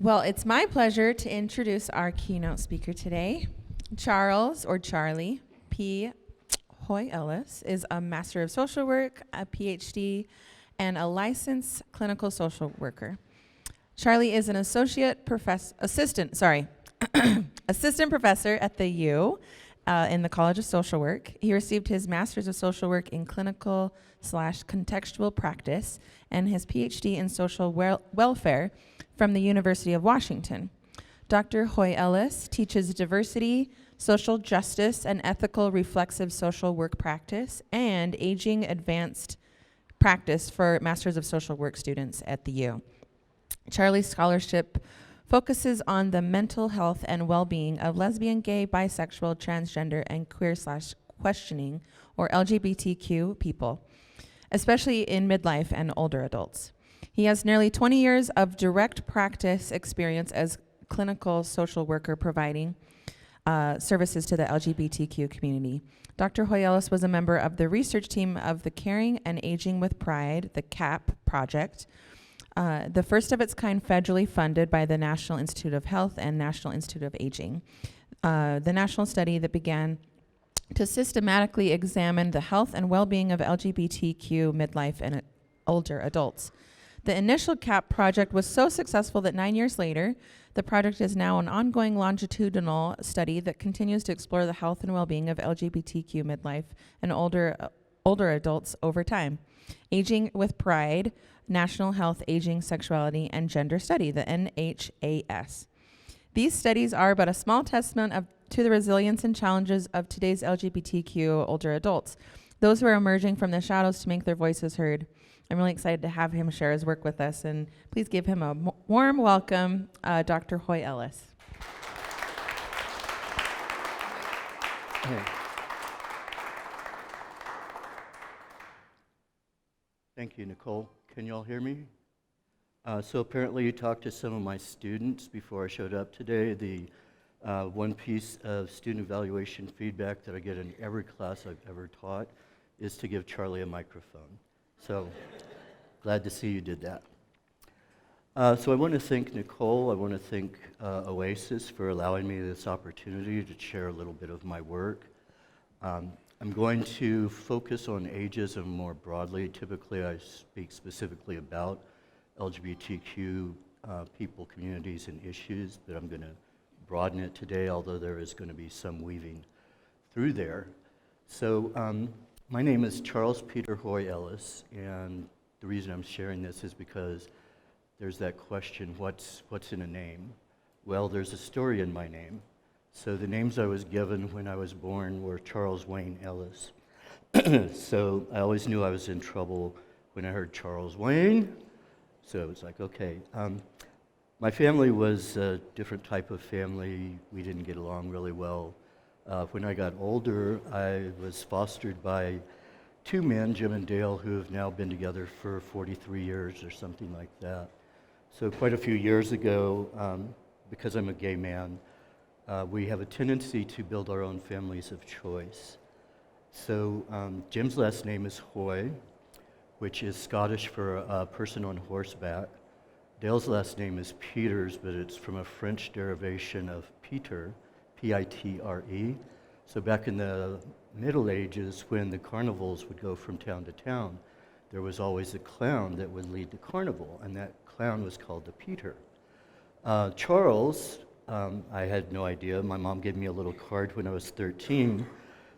Well, it's my pleasure to introduce our keynote speaker today. Charles, or Charlie, P. Hoy-Ellis is a Master of Social Work, a PhD, and a licensed clinical social worker. Charlie is an assistant professor at the U in the College of Social Work. He received his Master's of Social Work in clinical/contextual practice and his PhD in social welfare from the University of Washington. Dr. Hoy-Ellis teaches diversity, social justice, and ethical reflexive social work practice and aging advanced practice for Masters of Social Work students at the U. Charlie's scholarship focuses on the mental health and well-being of lesbian, gay, bisexual, transgender, and queer/questioning, or LGBTQ people, especially in midlife and older adults. He has nearly 20 years of direct practice experience as clinical social worker providing services to the LGBTQ community. Dr. Hoy-Ellis was a member of the research team of the Caring and Aging with Pride, the CAP project, the first of its kind federally funded by the National Institute of Health and National Institute of Aging. The national study that began to systematically examine the health and well-being of LGBTQ midlife and older adults. The initial CAP project was so successful that 9 years later, the project is now an ongoing longitudinal study that continues to explore the health and well-being of LGBTQ midlife and older adults over time. Aging with Pride, National Health, Aging, Sexuality, and Gender Study, the NHAS. These studies are but a small testament to the resilience and challenges of today's LGBTQ older adults, those who are emerging from the shadows to make their voices heard. I'm really excited to have him share his work with us, and please give him a warm welcome, Dr. Hoy-Ellis. Thank you, Nicole. Can you all hear me? So apparently you talked to some of my students before I showed up today. The one piece of student evaluation feedback that I get in every class I've ever taught is to give Charlie a microphone. So glad to see you did that. So I want to thank Nicole. I want to thank Oasis for allowing me this opportunity to share a little bit of my work. I'm going to focus on ageism more broadly. Typically, I speak specifically about LGBTQ people, communities, and issues, but I'm going to broaden it today, although there is going to be some weaving through there. So my name is Charles Peter Hoy-Ellis, and the reason I'm sharing this is because there's that question, what's in a name? Well, there's a story in my name. So the names I was given when I was born were Charles Wayne Ellis. So I always knew I was in trouble when I heard Charles Wayne. So it was like, okay. My family was a different type of family. We didn't get along really well. When I got older, I was fostered by two men, Jim and Dale, who have now been together for 43 years or something like that. So quite a few years ago, because I'm a gay man, we have a tendency to build our own families of choice. So Jim's last name is Hoy, which is Scottish for a person on horseback. Dale's last name is Peters, but it's from a French derivation of Peter, P-I-T-R-E. So back in the Middle Ages, when the carnivals would go from town to town, there was always a clown that would lead the carnival, and that clown was called the Peter. Charles, I had no idea. My mom gave me a little card when I was 13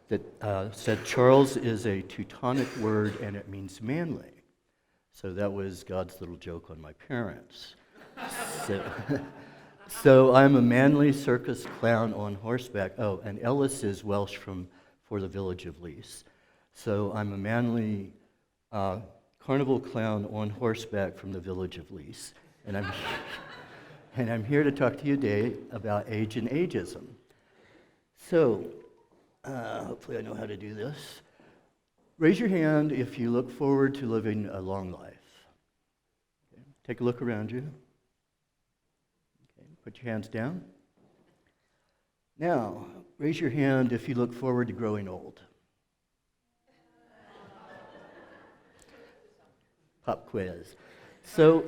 that said Charles is a Teutonic word and it means manly. So that was God's little joke on my parents. So I'm a manly circus clown on horseback. Oh, and Ellis is Welsh for the village of Lees. So I'm a manly carnival clown on horseback from the village of Lees. And I'm here to talk to you today about age and ageism. So, hopefully I know how to do this. Raise your hand if you look forward to living a long life. Okay. Take a look around you. Okay. Put your hands down. Now, raise your hand if you look forward to growing old. Pop quiz. So,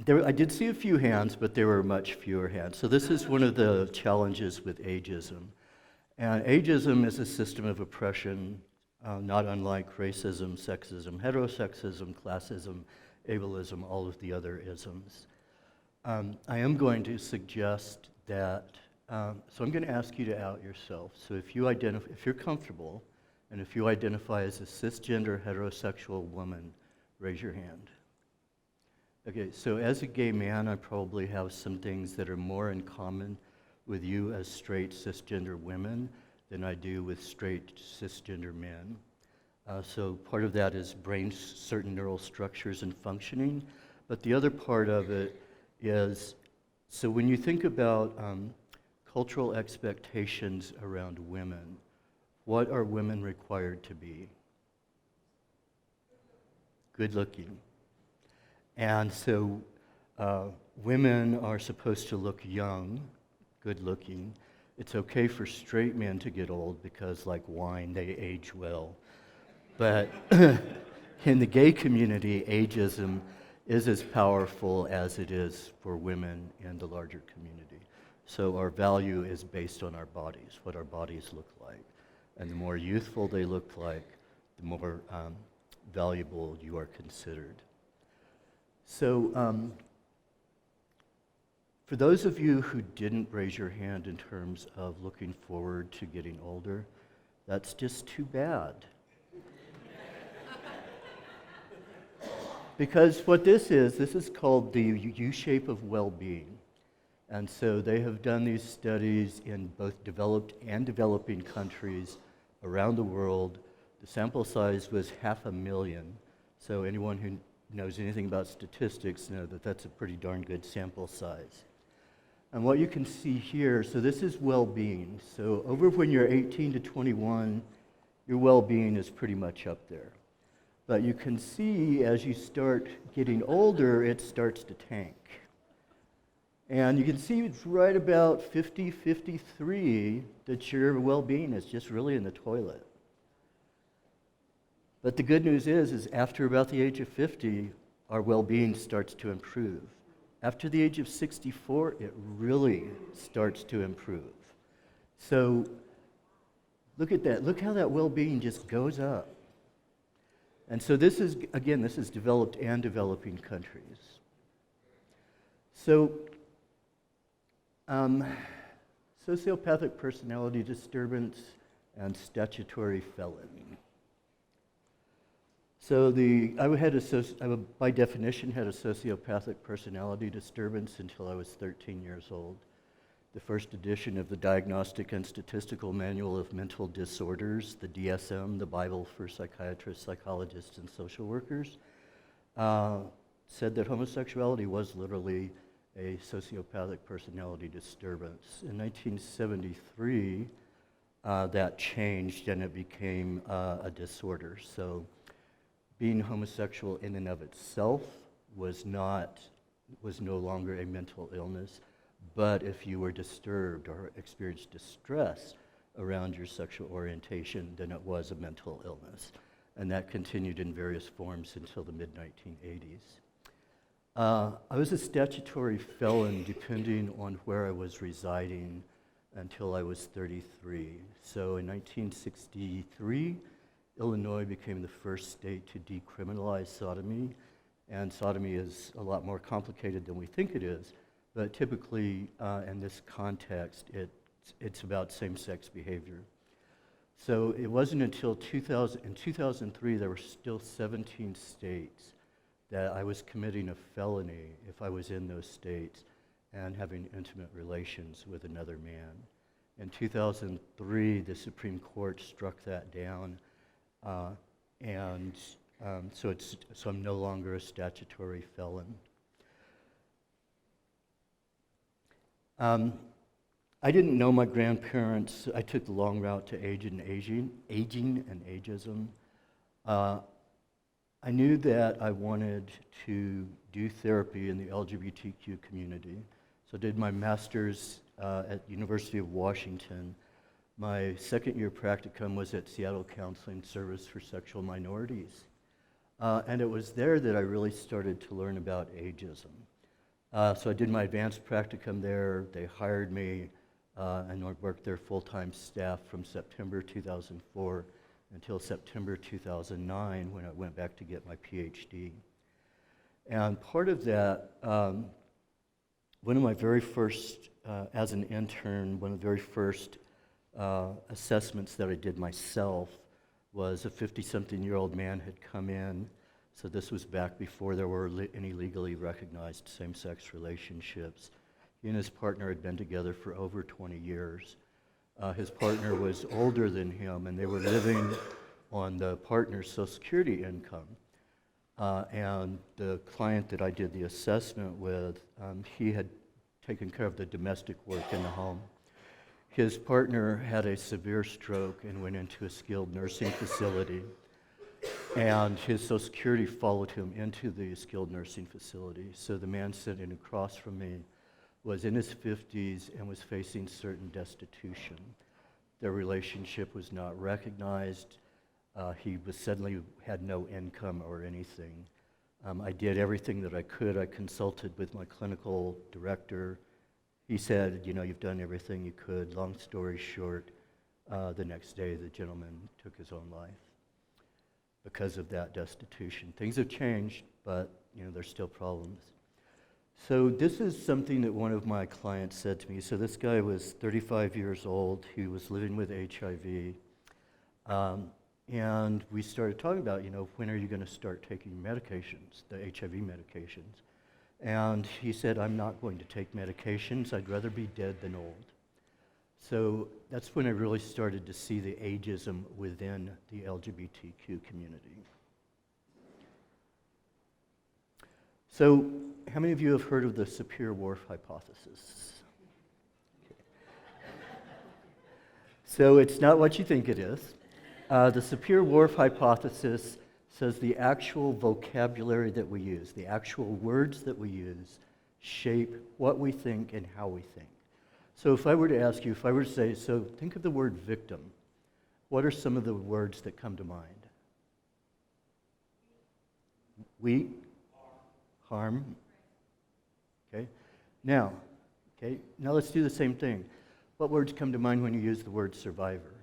I did see a few hands, but there were much fewer hands. So this is one of the challenges with ageism. And ageism is a system of oppression, not unlike racism, sexism, heterosexism, classism, ableism, all of the other isms. I am going to suggest that, so I'm going to ask you to out yourself. So if you're comfortable, and if you identify as a cisgender heterosexual woman, raise your hand. Okay, so as a gay man, I probably have some things that are more in common with you as straight cisgender women than I do with straight cisgender men. So part of that is certain neural structures and functioning, but the other part of it is, so when you think about cultural expectations around women, what are women required to be? Good looking. And so women are supposed to look young, good looking. It's okay for straight men to get old because, like wine, they age well. But in the gay community, ageism is as powerful as it is for women in the larger community. So our value is based on our bodies, what our bodies look like. And the more youthful they look like, the more valuable you are considered. So for those of you who didn't raise your hand in terms of looking forward to getting older, that's just too bad. Because what this is called the U-shape of well-being. And so they have done these studies in both developed and developing countries around the world. The sample size was 500,000. So anyone who knows anything about statistics know that that's a pretty darn good sample size. And what you can see here, so this is well-being. So over when you're 18 to 21, your well-being is pretty much up there. But you can see as you start getting older, it starts to tank. And you can see it's right about 50, 53 that your well-being is just really in the toilet. But the good news is after about the age of 50, our well-being starts to improve. After the age of 64, it really starts to improve. So look at that. Look how that well-being just goes up. And so this is developed and developing countries. So sociopathic personality disturbance and statutory felon. So I by definition had a sociopathic personality disturbance until I was 13 years old. The first edition of the Diagnostic and Statistical Manual of Mental Disorders, the DSM, the Bible for psychiatrists, psychologists, and social workers, said that homosexuality was literally a sociopathic personality disturbance. In 1973, that changed and it became a disorder. So being homosexual in and of itself was no longer a mental illness, but if you were disturbed or experienced distress around your sexual orientation, then it was a mental illness. And that continued in various forms until the mid-1980s. I was a statutory felon depending on where I was residing until I was 33. So in 1963, Illinois became the first state to decriminalize sodomy, and sodomy is a lot more complicated than we think it is, but typically in this context, it's about same-sex behavior. So it wasn't until in 2003, there were still 17 states that I was committing a felony if I was in those states and having intimate relations with another man. In 2003, the Supreme Court struck that down, so I'm no longer a statutory felon. I didn't know my grandparents. I took the long route to aging and ageism. I knew that I wanted to do therapy in the LGBTQ community. So I did my master's at University of Washington. My second year practicum was at Seattle Counseling Service for Sexual Minorities. And it was there that I really started to learn about ageism. So I did my advanced practicum there. They hired me, and I worked there full-time staff from September 2004 until September 2009 when I went back to get my PhD. And part of that, one of my very first, as an intern, one of the very first assessments that I did myself was a 50-something-year-old man had come in. So this was back before there were any legally recognized same-sex relationships. He and his partner had been together for over 20 years. His partner was older than him, and they were living on the partner's Social Security income. And the client that I did the assessment with, he had taken care of the domestic work in the home. His partner had a severe stroke and went into a skilled nursing facility. And his Social Security followed him into the skilled nursing facility. So the man sitting across from me was in his 50s and was facing certain destitution. Their relationship was not recognized. He was suddenly had no income or anything. I did everything that I could. I consulted with my clinical director. He said, you know, you've done everything you could. Long story short, the next day the gentleman took his own life because of that destitution. Things have changed, but you know, there's still problems. So this is something that one of my clients said to me. So this guy was 35 years old. He was living with HIV. And we started talking about, you know, when are you going to start taking medications, the HIV medications? And he said, I'm not going to take medications. I'd rather be dead than old. So that's when I really started to see the ageism within the LGBTQ community. So how many of you have heard of the SapirWhorf Hypothesis? Okay. So it's not what you think it is. The SapirWhorf Hypothesis says the actual vocabulary that we use, the actual words that we use, shape what we think and how we think. So if I were to ask you, if I were to say, so think of the word victim, what are some of the words that come to mind? Weak, harm. Okay. Now let's do the same thing. What words come to mind when you use the word survivor?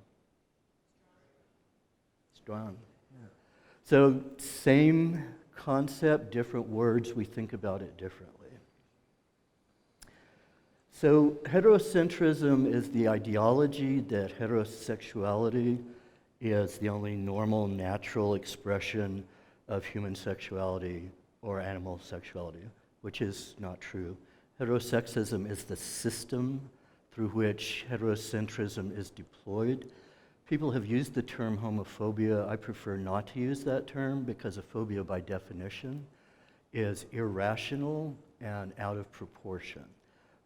Strong. Yeah. So same concept, different words, we think about it differently. So heterocentrism is the ideology that heterosexuality is the only normal, natural expression of human sexuality or animal sexuality, which is not true. Heterosexism is the system through which heterocentrism is deployed. People have used the term homophobia. I prefer not to use that term because a phobia by definition is irrational and out of proportion.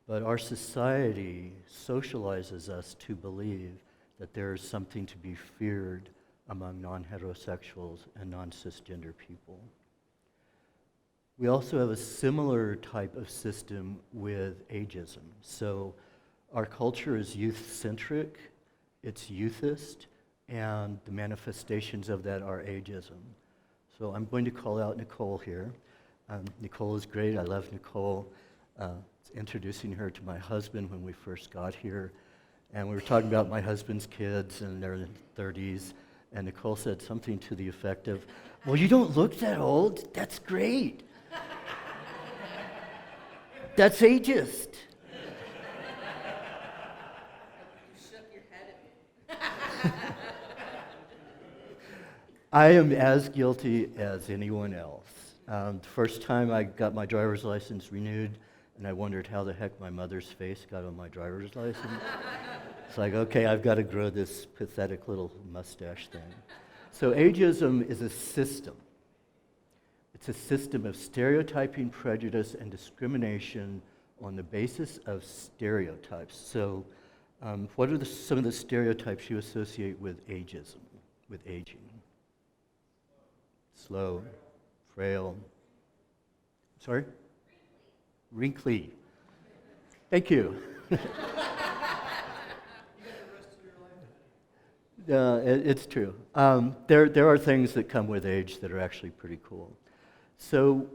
But our society socializes us to believe that there is something to be feared among non-heterosexuals and non-cisgender people. We also have a similar type of system with ageism. So our culture is youth-centric, it's youthist, and the manifestations of that are ageism. So I'm going to call out Nicole here. Nicole is great. I love Nicole. Introducing her to my husband when we first got here. And we were talking about my husband's kids, and they're in their 30s. And Nicole said something to the effect of, well, you don't look that old. That's great. That's ageist. I am as guilty as anyone else. The first time I got my driver's license renewed, and I wondered how the heck my mother's face got on my driver's license. It's like, okay, I've got to grow this pathetic little mustache thing. So ageism is a system. It's a system of stereotyping, prejudice, and discrimination on the basis of stereotypes. So what are some of the stereotypes you associate with ageism, with aging? Slow, frail. Sorry? Wrinkly. Thank you. It's true. There are things that come with age that are actually pretty cool. So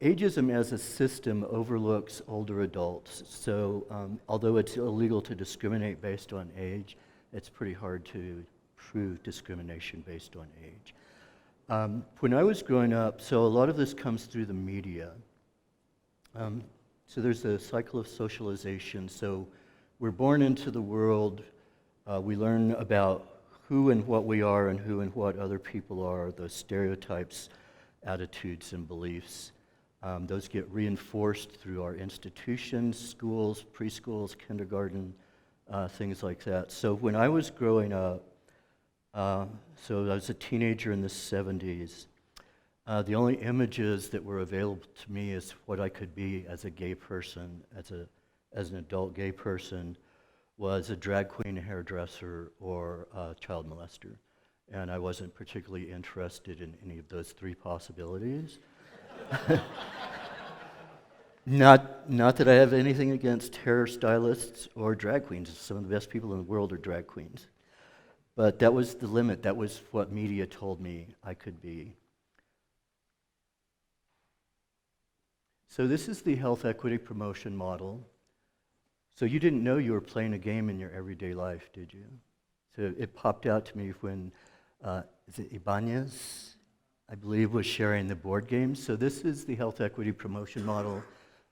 ageism as a system overlooks older adults. So although it's illegal to discriminate based on age, it's pretty hard to prove discrimination based on age. When I was growing up, so a lot of this comes through the media. So there's a cycle of socialization. So we're born into the world, we learn about who and what we are and who and what other people are, those stereotypes, attitudes, and beliefs. Those get reinforced through our institutions, schools, preschools, kindergarten, things like that. So when I was growing up, so I was a teenager in the 70s, the only images that were available to me is what I could be as a gay person, as an adult gay person, was a drag queen, a hairdresser, or a child molester. And I wasn't particularly interested in any of those three possibilities. Not that I have anything against hairstylists or drag queens. Some of the best people in the world are drag queens. But that was the limit. That was what media told me I could be. So this is the health equity promotion model. So you didn't know you were playing a game in your everyday life, did you? So it popped out to me when is it Ibanez, I believe, was sharing the board games. So this is the health equity promotion model.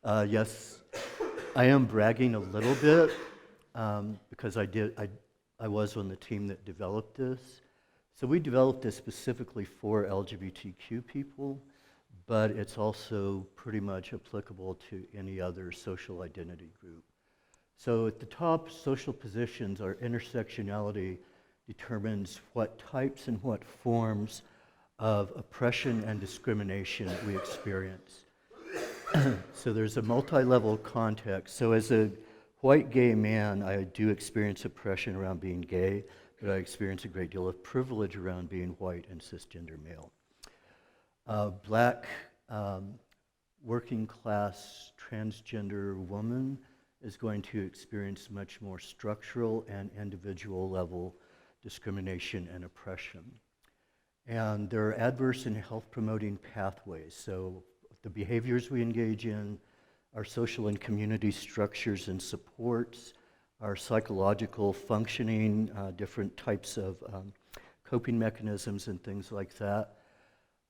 Yes, I am bragging a little bit because I was on the team that developed this. So we developed this specifically for LGBTQ people, but it's also pretty much applicable to any other social identity group. So at the top, social positions, our intersectionality determines what types and what forms of oppression and discrimination we experience. So there's a multi-level context. So as a white gay man, I do experience oppression around being gay, but I experience a great deal of privilege around being white and cisgender male. Black, working class, transgender woman is going to experience much more structural and individual level discrimination and oppression. And there are adverse and health promoting pathways. So the behaviors we engage in, our social and community structures and supports, our psychological functioning, different types of coping mechanisms and things like that,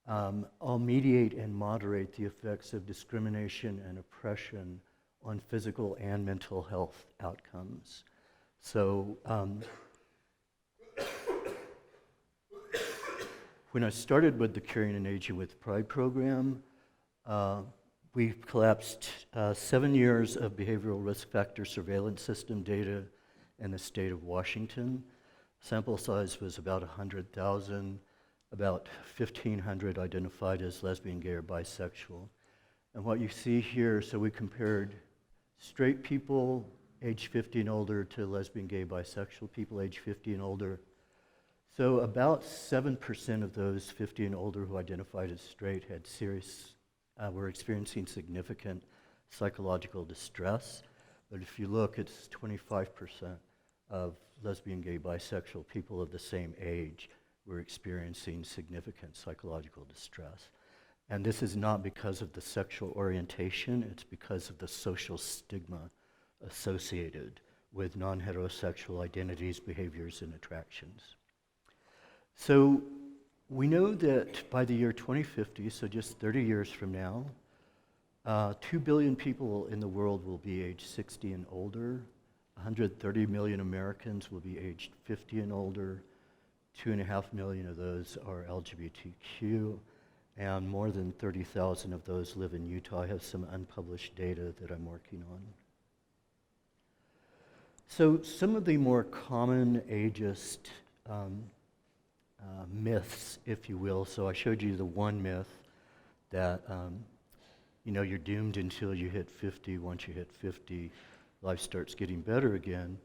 all mediate and moderate the effects of discrimination and oppression on physical and mental health outcomes. So when I started with the Caring and Aging with Pride program, we collapsed 7 years of behavioral risk factor surveillance system data in the state of Washington. Sample size was about 100,000, about 1,500 identified as lesbian, gay, or bisexual. And what you see here, so we compared straight people age 50 and older to lesbian, gay, bisexual people age 50 and older. So about 7% of those 50 and older who identified as straight had were experiencing significant psychological distress. But if you look, it's 25% of lesbian, gay, bisexual people of the same age were experiencing significant psychological distress. And this is not because of the sexual orientation, it's because of the social stigma associated with non-heterosexual identities, behaviors, and attractions. So we know that by the year 2050, so just 30 years from now, 2 billion people in the world will be age 60 and older. 130 million Americans will be aged 50 and older. 2.5 million of those are LGBTQ, and more than 30,000 of those live in Utah. I have some unpublished data that I'm working on. So some of the more common ageist myths, if you will. So I showed you the one myth that you're doomed until you hit 50. Once you hit 50, life starts getting better again.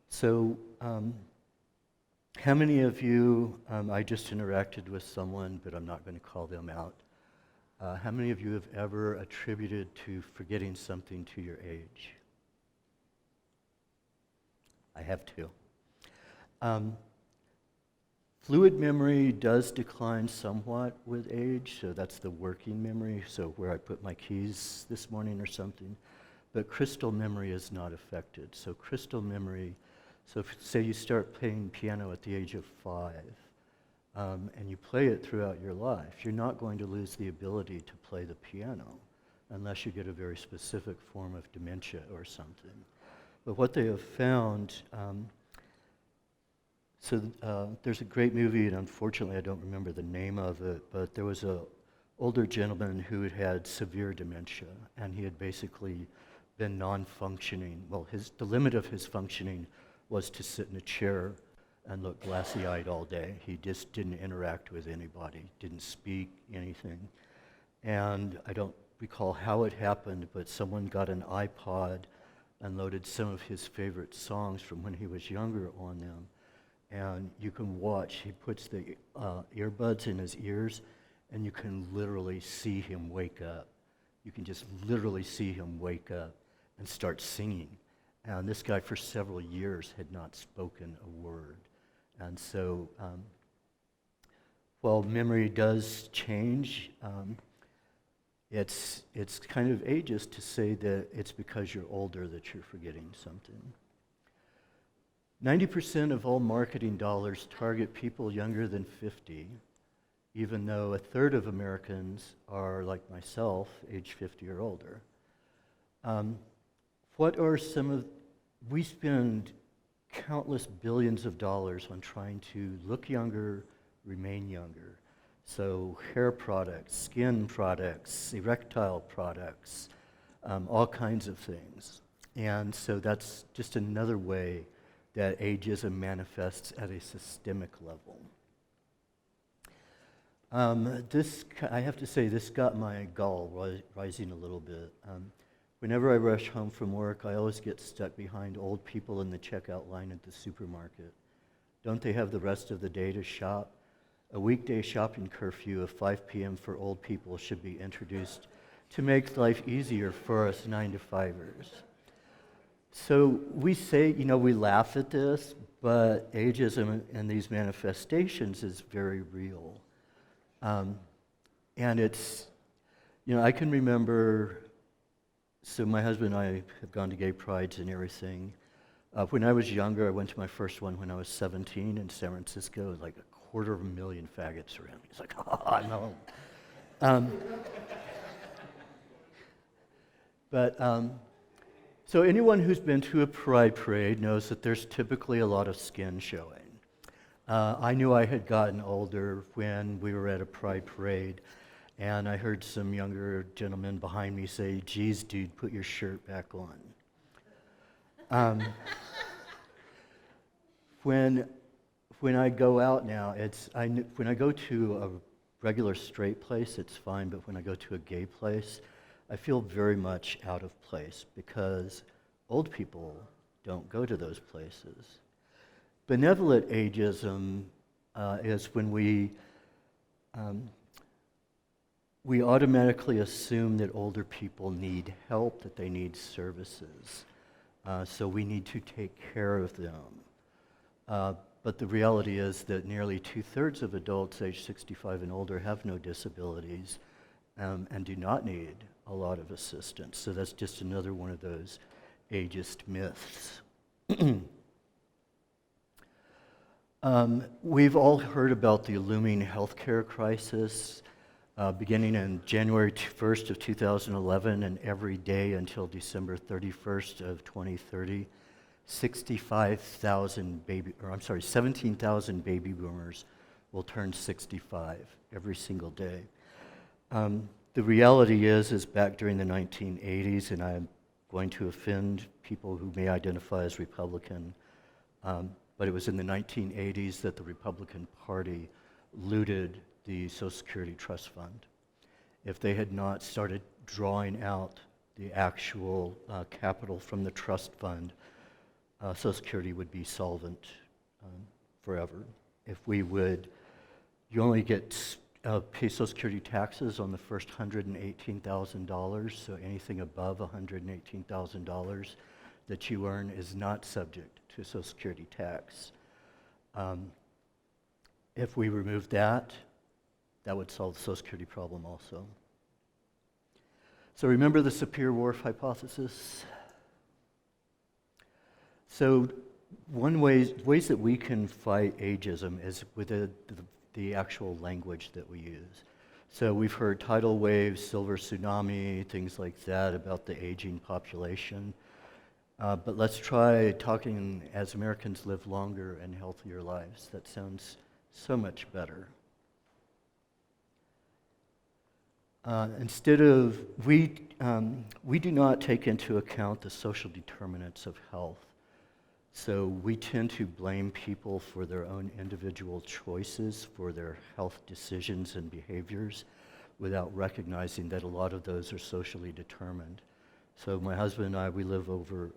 So how many of you, I just interacted with someone, but I'm not going to call them out. How many of you have ever attributed to forgetting something to your age? I have two. Fluid memory does decline somewhat with age, so that's the working memory, so where I put my keys this morning or something. But crystal memory is not affected. So crystal memory, so if, say you start playing piano at the age of 5, and you play it throughout your life, you're not going to lose the ability to play the piano unless you get a very specific form of dementia or something. But what they have found, there's a great movie, and unfortunately I don't remember the name of it, but there was an older gentleman who had severe dementia, and he had basically been non-functioning. Well, the limit of his functioning was to sit in a chair and look glassy-eyed all day. He just didn't interact with anybody, didn't speak anything. And I don't recall how it happened, but someone got an iPod and loaded some of his favorite songs from when he was younger on them. And you can watch, he puts the earbuds in his ears, and you can literally see him wake up. You can just literally see him wake up and start singing. And this guy for several years had not spoken a word. And so, while memory does change, it's kind of ageist to say that it's because you're older that you're forgetting something. 90% of all marketing dollars target people younger than 50, even though a third of Americans are, like myself, age 50 or older. What are we spend countless billions of dollars on trying to look younger, remain younger. So hair products, skin products, erectile products, all kinds of things. And so that's just another way that ageism manifests at a systemic level. I have to say, this got my gall rising a little bit. Whenever I rush home from work, I always get stuck behind old people in the checkout line at the supermarket. Don't they have the rest of the day to shop? A weekday shopping curfew of 5 p.m. for old people should be introduced to make life easier for us 9-to-5ers. So we say, we laugh at this, but ageism and these manifestations is very real. And it's, I can remember, so my husband and I have gone to gay prides and everything. When I was younger, I went to my first one when I was 17 in San Francisco. It was like 250,000 faggots around me. It's like, no. So anyone who's been to a pride parade knows that there's typically a lot of skin showing. I knew I had gotten older when we were at a pride parade, and I heard some younger gentlemen behind me say, "Geez, dude, put your shirt back on." When I go out now, when I go to a regular straight place, it's fine, but when I go to a gay place, I feel very much out of place because old people don't go to those places. Benevolent ageism is when we automatically assume that older people need help, that they need services. So we need to take care of them. But the reality is that nearly 2/3 of adults age 65 and older have no disabilities and do not need a lot of assistance. So that's just another one of those ageist myths. We've all heard about the looming healthcare crisis beginning in January 1st of 2011 and every day until December 31st of 2030. 17,000 baby boomers will turn 65 every single day. The reality is back during the 1980s, and I'm going to offend people who may identify as Republican, but it was in the 1980s that the Republican Party looted the Social Security Trust Fund. If they had not started drawing out the actual capital from the trust fund, Social Security would be solvent forever. You only get pay Social Security taxes on the first $118,000, so anything above $118,000 that you earn is not subject to Social Security tax. if we remove that, that would solve the Social Security problem also. So remember the SapirWhorf Hypothesis? So ways that we can fight ageism is with the actual language that we use. So we've heard tidal waves, silver tsunami, things like that about the aging population. But let's try talking as Americans live longer and healthier lives. That sounds so much better. We do not take into account the social determinants of health. So we tend to blame people for their own individual choices, for their health decisions and behaviors, without recognizing that a lot of those are socially determined. So my husband and I, we live over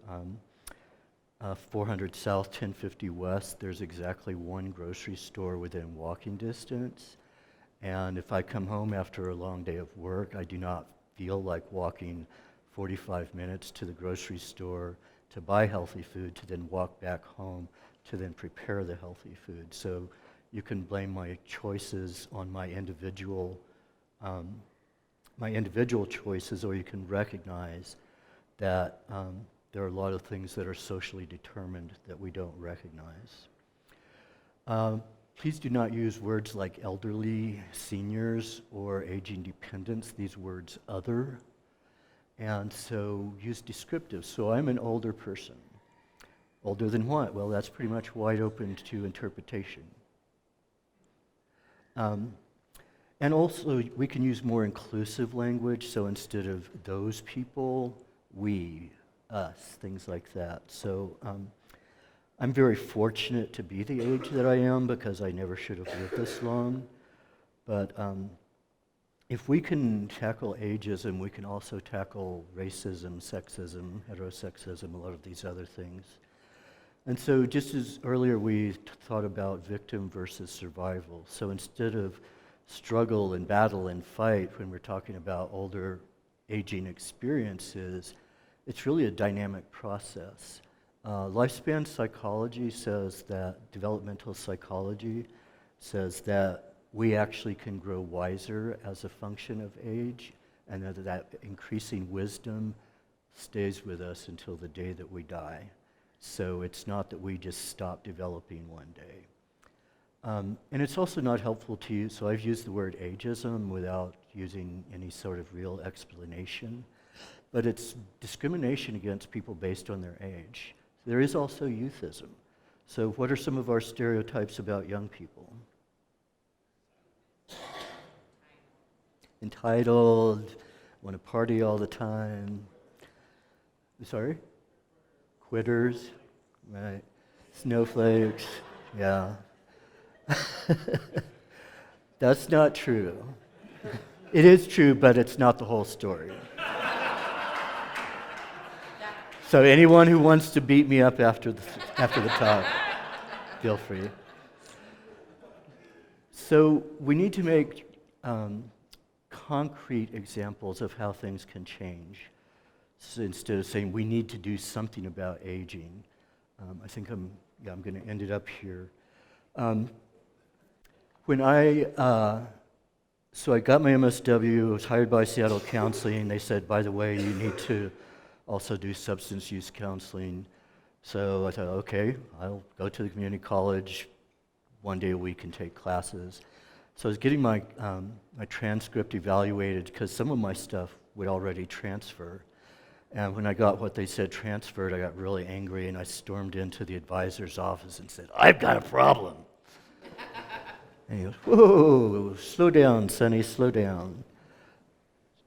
400 South, 1050 West. There's exactly one grocery store within walking distance. And if I come home after a long day of work, I do not feel like walking 45 minutes to the grocery store to buy healthy food, to then walk back home, to then prepare the healthy food. So you can blame my choices on my individual choices, or you can recognize that there are a lot of things that are socially determined that we don't recognize. Please do not use words like elderly, seniors, or aging dependents, these words other. And so use descriptives. So I'm an older person. Older than what? Well, that's pretty much wide open to interpretation. And also, we can use more inclusive language. So instead of those people, we, us, things like that. So I'm very fortunate to be the age that I am because I never should have lived this long. But if we can tackle ageism, we can also tackle racism, sexism, heterosexism, a lot of these other things. And so just as earlier we thought about victim versus survival. So instead of struggle and battle and fight when we're talking about older aging experiences, it's really a dynamic process. Lifespan psychology says that, developmental psychology says that we actually can grow wiser as a function of age, and that increasing wisdom stays with us until the day that we die. So it's not that we just stop developing one day. And it's also not helpful to use, so I've used the word ageism without using any sort of real explanation, but it's discrimination against people based on their age. There is also youthism. So what are some of our stereotypes about young people? Entitled, want to party all the time. Sorry? Quitters, right? Snowflakes, yeah. That's not true. It is true, but it's not the whole story. So anyone who wants to beat me up after the talk, feel free. So we need to make concrete examples of how things can change. So instead of saying we need to do something about aging, I think I'm going to end it up here. So I got my MSW, was hired by Seattle Counseling. They said, by the way, you need to also do substance use counseling. So I thought, okay, I'll go to the community college one day a week and take classes. So I was getting my transcript evaluated because some of my stuff would already transfer. And when I got what they said transferred, I got really angry and I stormed into the advisor's office and said, I've got a problem. And he goes, whoa, slow down, Sonny, slow down.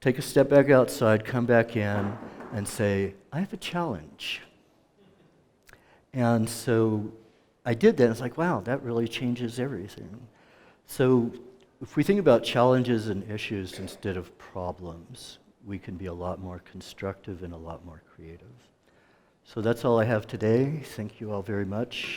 Take a step back outside, come back in, and say, I have a challenge. And so I did that, and it's like, wow, that really changes everything. So if we think about challenges and issues instead of problems, we can be a lot more constructive and a lot more creative. So that's all I have today. Thank you all very much.